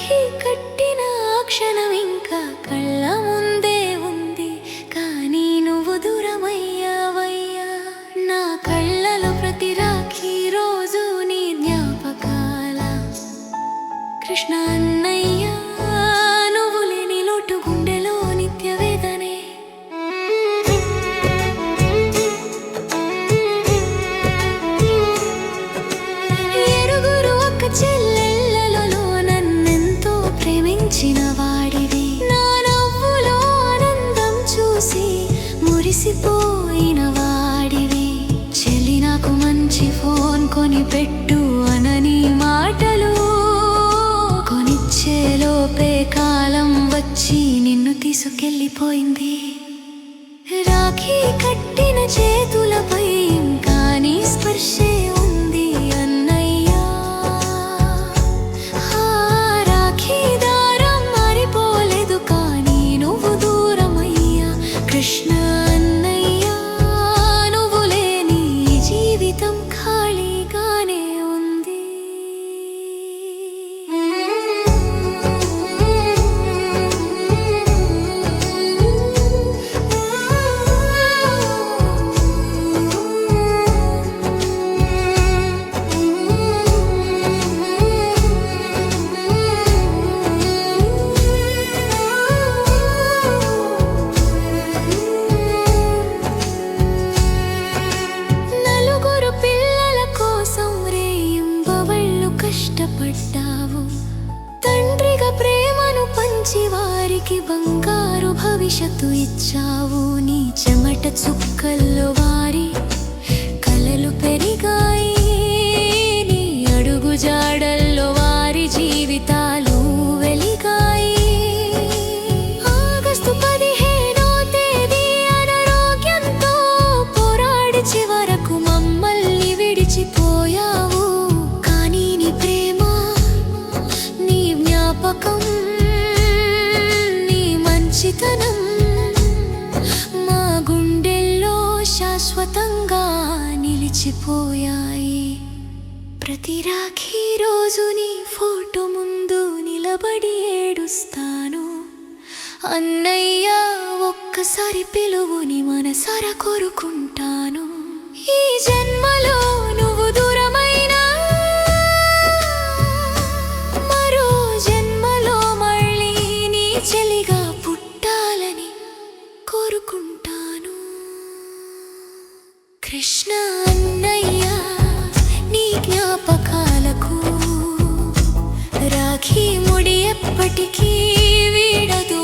రాఖీ కట్టిన క్షణం ఇంకా కళ్ళ ముందే ఉంది, కానీ నువ్వు దూరమయ్యావయ్యా. నా కళ్ళలో ప్రతి రాఖీ రోజు నీ జ్ఞాపకాల. కృష్ణ అన్నయ్య, నువ్వు లేని లోటు గుండెలో నిత్య వేదనే. ఎరుగురు ఒక్క చెల్లెళ్ళలో నన్నెంతో ప్రేమించిన వాడివి. నా నవ్వులో ఆనందం చూసి మురిసిపోయిన వాడివి. చెల్లి నాకు మంచి ఫోన్ కొనిపెట్టు అనని మాటలు కొనిచ్చేలోపే కాలం వచ్చి నిన్ను తీసుకెళ్ళిపోయింది. రాఖీ కట్టిన చేతులపై ఇంకా నీ స్పర్శే ఉంది అన్నయ్యా. రాఖీ దారం మారిపోలేదు, కానీ నువ్వు దూరమయ్యా. కృష్ణ అన్నయ్యా, నువ్వు లేని జీవితం ఖాళీగానే ఉంది. నలుగురు పిల్లల కోసం రేయింబవళ్ళు కష్టపడ్డావు. తండ్రిగా ప్రేమను పంచి వారికి బంగారు భవిష్యత్తు ఇచ్చావు. నీ చెమట చుక్కల్లో వారి కలలు పెరిగాయి. నీ అడుగు జాడల్లో వారి జీవితాలు వెలిగాయి. ఆగస్టు 15వ తేదీ అనారోగ్యంతో పోరాడి చివరకు మమ్మల్ని విడిచిపోయావు. కానీ నీ ప్రేమ, నీ జ్ఞాపకం, నీ మంచితనం మా గుండెల్లో శాశ్వతంగా నిలిచిపోయాయి. ప్రతి రాఖీ రోజు నీ ఫోటో ముందు నిలబడి ఏడుస్తాను. అన్నయ్య, ఒక్కసారి పిలువుని మనసారా కోరుకుంటాను. ఈ జన్మలో నువ్వు దూరమైనా మరో జన్మలో మళ్ళీ నీ చెలిగా పుట్టాలని కోరుకుంటాను. కృష్ణ అన్నయ్య, నీ జ్ఞాపకాలకు రాఖీ ముడి ఎప్పటికీ వీడదు.